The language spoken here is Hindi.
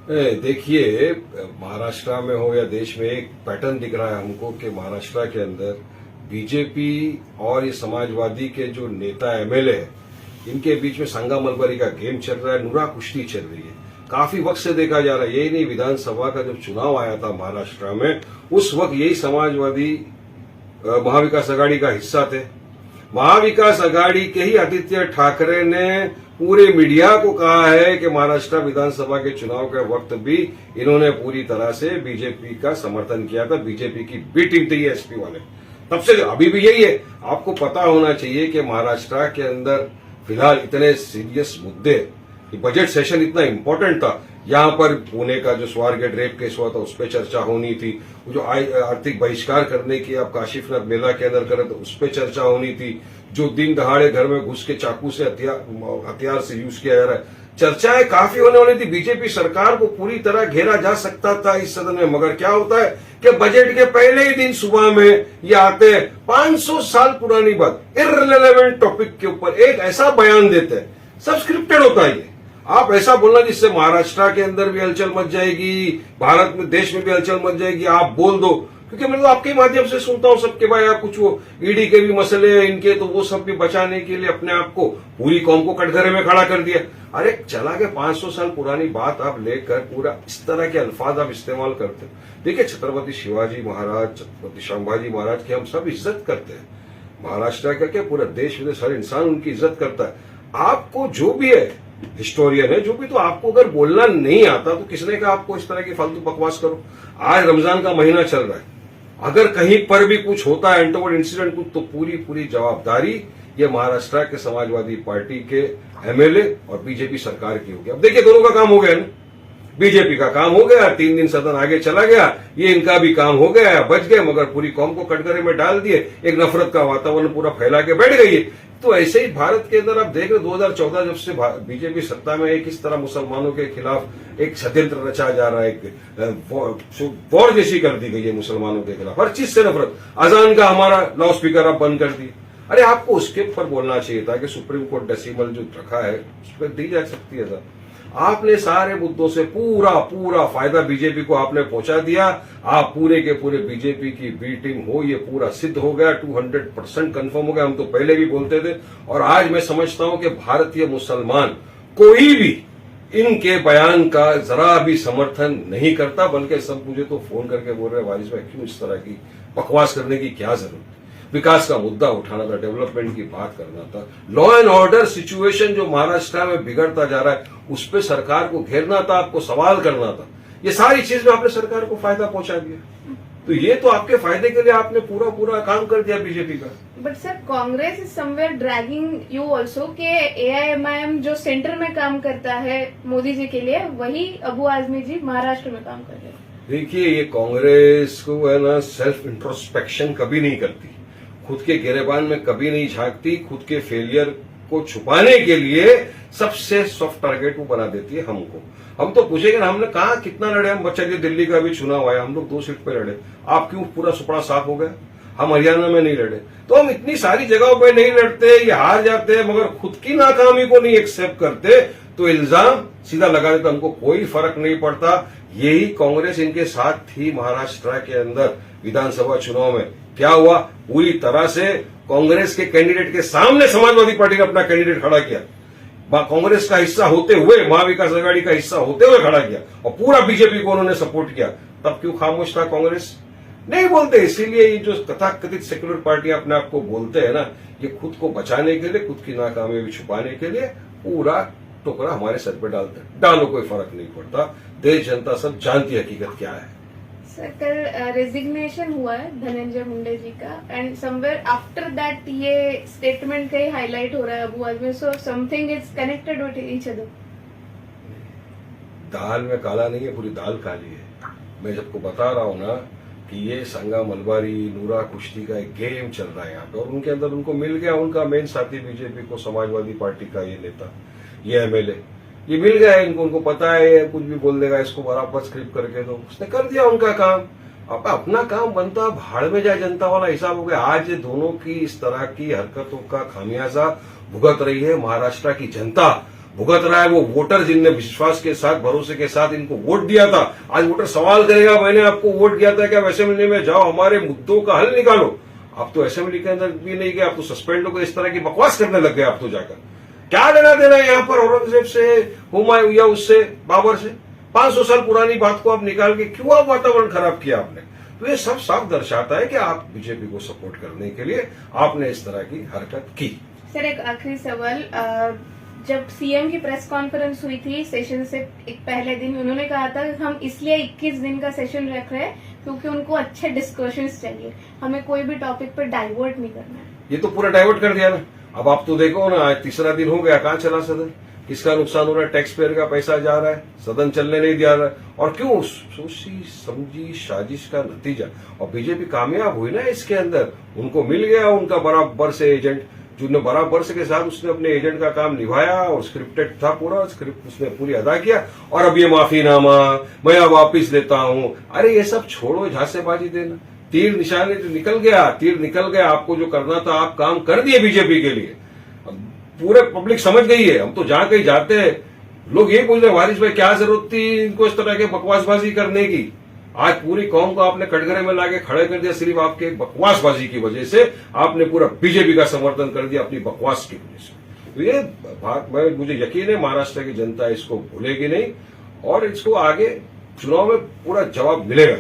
देखिए, महाराष्ट्र में हो या देश में एक पैटर्न दिख रहा है हमको कि महाराष्ट्र के अंदर बीजेपी और ये समाजवादी के जो नेता एमएलए है, इनके बीच में संगा मलबरी का गेम चल रहा है, नुरा कुश्ती चल रही है। काफी वक्त से देखा जा रहा है। यही नहीं, विधानसभा का जब चुनाव आया था महाराष्ट्र में, उस वक्त यही समाजवादी महाविकास आघाड़ी का हिस्सा थे। महाविकास आघाड़ी के ही आदित्य ठाकरे ने पूरे मीडिया को कहा है कि महाराष्ट्र विधानसभा के चुनाव के वक्त भी इन्होंने पूरी तरह से बीजेपी का समर्थन किया था। बीजेपी की बी टीम थी एसपी वाले, तब से अभी भी यही है। आपको पता होना चाहिए कि महाराष्ट्र के अंदर फिलहाल इतने सीरियस मुद्दे, बजट सेशन इतना इंपॉर्टेंट था, यहाँ पर पुणे का जो स्वारगेट रेप केस हुआ था उस पर चर्चा होनी थी, जो आर्थिक बहिष्कार करने की आप काशीनाथ मेला के अंदर करें तो उस पर चर्चा होनी थी, जो दिन दहाड़े घर में घुस के चाकू से हथियार से यूज किया जा रहा है, चर्चाएं काफी होने वाली थी। बीजेपी सरकार को पूरी तरह घेरा जा सकता था इस सदन में, मगर क्या होता है कि बजट के पहले ही दिन सुबह में ये आते हैं 500 साल पुरानी बात, इररिलेवेंट टॉपिक के ऊपर एक ऐसा बयान देते हैं, सब स्क्रिप्टेड होता है। आप ऐसा बोलना जिससे महाराष्ट्र के अंदर भी हलचल मच जाएगी, भारत में देश में भी हलचल मच जाएगी, आप बोल दो। क्योंकि मैं तो आपके माध्यम से सुनता हूं सबके भाई, आप कुछ वो ईडी के भी मसले हैं इनके, तो वो सब भी बचाने के लिए अपने आप को पूरी कौम को कटघरे में खड़ा कर दिया। अरे चला के 500 साल पुरानी बात आप लेकर पूरा इस तरह के अल्फाज आप इस्तेमाल करते हो। देखिए, छत्रपति शिवाजी महाराज, छत्रपति संभाजी महाराज की हम सब इज्जत करते हैं। महाराष्ट्र का क्या, पूरा देश विदेश हर इंसान उनकी इज्जत करता है। आपको जो भी है, हिस्टोरियन है जो भी, तो आपको अगर बोलना नहीं आता तो किसने कहा आपको इस तरह की फालतू बकवास करो। आज रमजान का महीना चल रहा है, अगर कहीं पर भी कुछ होता है अनटोवर्ड इंसिडेंट कुछ, तो पूरी जवाबदारी ये महाराष्ट्र के समाजवादी पार्टी के एमएलए और बीजेपी सरकार की होगी। अब देखिए, दोनों का काम हो गया ना, बीजेपी का काम हो गया, 3 दिन सदन आगे चला गया, ये इनका भी काम हो गया, बच गए, मगर पूरी कौम को कटघरे में डाल दिए, एक नफरत का वातावरण पूरा फैला के बैठ गई है। तो ऐसे ही भारत के अंदर आप देख रहे 2014 जब से बीजेपी सत्ता में है, किस तरह मुसलमानों के खिलाफ एक षड्यंत्र रचा जा रहा है, एक वॉर जैसी कर दी गई है मुसलमानों के खिलाफ, हर चीज से नफरत। अजान का हमारा लाउड स्पीकर आप बंद कर दिए। अरे आपको उसके ऊपर बोलना चाहिए था कि सुप्रीम कोर्ट डेसिमल जो रखा है उस पर दी जा सकती है सर। आपने सारे मुद्दों से पूरा फायदा बीजेपी को आपने पहुंचा दिया। आप पूरे के पूरे बीजेपी की बी टीम हो, ये पूरा सिद्ध हो गया, 200% कंफर्म हो गया। हम तो पहले भी बोलते थे, और आज मैं समझता हूं कि भारतीय मुसलमान कोई भी इनके बयान का जरा भी समर्थन नहीं करता, बल्कि सब मुझे तो फोन करके बोल रहे वारिस भाई क्यों इस तरह की बकवास करने की क्या जरूरत, विकास का मुद्दा उठाना था, डेवलपमेंट की बात करना था, लॉ एंड ऑर्डर सिचुएशन जो महाराष्ट्र में बिगड़ता जा रहा है उस पर सरकार को घेरना था, आपको सवाल करना था। ये सारी चीज में आपने सरकार को फायदा पहुंचा दिया, तो ये तो आपके फायदे के लिए आपने पूरा काम कर दिया बीजेपी का। But sir, Congress is somewhere dragging you also के एआईएमआईएम जो सेंटर में काम करता है मोदी जी के लिए, वही अबू आजमी जी महाराष्ट्र में काम कर रहे हैं। देखिए, ये कांग्रेस को है ना, सेल्फ इंट्रोस्पेक्शन कभी नहीं करती, खुद के गिरेबान में कभी नहीं झांकती, खुद के फेलियर को छुपाने के लिए सबसे सॉफ्ट टारगेट वो बना देती है हमको। हम तो पूछेंगे ना, हमने कहा कितना लड़े हम, बच्चा दिल्ली का भी चुनाव आया, हम लोग 2 सीट पे लड़े, आप क्यों पूरा सुपड़ा साफ हो गया? हम हरियाणा में नहीं लड़े, तो हम इतनी सारी जगहों पे नहीं लड़ते, ये हार जाते हैं, मगर खुद की नाकामी को नहीं एक्सेप्ट करते तो इल्जाम सीधा लगा देते, हमको कोई फर्क नहीं पड़ता। यही कांग्रेस इनके साथ थी महाराष्ट्र के अंदर विधानसभा चुनाव में। क्या हुआ? पूरी तरह से कांग्रेस के कैंडिडेट के सामने समाजवादी पार्टी ने अपना कैंडिडेट खड़ा किया, कांग्रेस का हिस्सा होते हुए, महाविकास आघाड़ी का हिस्सा होते हुए खड़ा किया, और पूरा बीजेपी को उन्होंने सपोर्ट किया। तब क्यों खामोश था कांग्रेस? नहीं बोलते। इसीलिए ये जो तथाकथित सेक्युलर पार्टी अपने आप को बोलते हैं ना, ये खुद को बचाने के लिए, खुद की नाकामयाबी छुपाने के लिए पूरा टुकड़ा हमारे सर पे डालते हैं। डालो, कोई फर्क नहीं पड़ता, देश जनता सब जानती हकीकत क्या है। सर, कल रेजिग्नेशन हुआ है धनंजय मुंडे जी का, एंड समवेयर आफ्टर दैट ये स्टेटमेंट कहीं हाईलाइट हो रहा है Abu Azmi, so something is connected with each other. दाल में काला नहीं है, पूरी दाल काली है। मैं सबको बता रहा हूं ना कि ये संगा मलबारी, नूरा कुश्ती का एक गेम चल रहा है यहाँ पे, और उनके अंदर उनको मिल गया उनका मेन साथी बीजेपी को, समाजवादी पार्टी का ये नेता, ये एमएलए, ये मिल गया है इनको, उनको पता है कुछ भी बोल देगा, इसको बराबर स्क्रिप्ट करके दो, उसने कर दिया उनका काम। अब अपना काम बनता, भाड़ में जाए जनता वाला हिसाब हो गया। आज ये दोनों की इस तरह की हरकतों का खामियाजा भुगत रही है महाराष्ट्र की जनता। भुगत रहा है वो वोटर जिनने विश्वास के साथ भरोसे के साथ इनको वोट दिया था। आज वोटर सवाल करेगा मैंने आपको वोट किया था, क्या असेंबली में जाओ हमारे मुद्दों का हल निकालो। आप तो असेंबली के अंदर भी नहीं गए, आप तो सस्पेंड हो गए, इस तरह की बकवास करने लग गए। आप तो जाकर क्या लेना देना है यहाँ पर औरंगजेब से, हुमायूं या उससे, बाबर से? 500 साल पुरानी बात को आप निकाल के क्यों आप वातावरण खराब किया आपने? तो ये सब साफ दर्शाता है कि आप बीजेपी को सपोर्ट करने के लिए आपने इस तरह की हरकत की। सर एक आखिरी सवाल, जब सीएम की प्रेस कॉन्फ्रेंस हुई थी सेशन से एक पहले दिन, उन्होंने कहा था कि हम इसलिए 21 दिन का सेशन रख रहे हैं क्योंकि उनको अच्छे डिस्कशंस चाहिए, हमें कोई भी टॉपिक पर डाइवर्ट नहीं करना है। ये तो पूरा डाइवर्ट कर दिया ना। अब आप तो देखो ना, आज तीसरा दिन हो गया, कहाँ चला सदन? किसका नुकसान हो रहा है? टैक्स पेयर का पैसा जा रहा है, सदन चलने नहीं दिया रहा है। और क्यों? सोची समझी साजिश का नतीजा। और बीजेपी कामयाब हुई ना इसके अंदर, उनको मिल गया उनका बराबर से एजेंट, जो बराबर से के साथ उसने अपने एजेंट का काम निभाया और स्क्रिप्टेड था पूरा, स्क्रिप्ट उसने पूरी अदा किया। और अब ये माफीनामा मैं अब वापिस लेता हूं, अरे ये सब छोड़ो, झांसेबाजी देना। तीर निशाने तो निकल गया, तीर निकल गया। आपको जो करना था आप काम कर दिए बीजेपी के लिए। अब पूरे पब्लिक समझ गई है। हम तो जहां कहीं जाते हैं लोग यही पूछ रहे वारिस भाई क्या जरूरत थी इनको इस तरह के बकवासबाजी करने की? आज पूरी कौम को आपने कटघरे में लाके खड़े कर दिया सिर्फ आपके बकवासबाजी की वजह से। आपने पूरा बीजेपी का समर्थन कर दिया अपनी बकवास की वजह से। तो ये बात मुझे यकीन है महाराष्ट्र की जनता इसको भूलेगी नहीं और इसको आगे चुनाव में पूरा जवाब मिलेगा।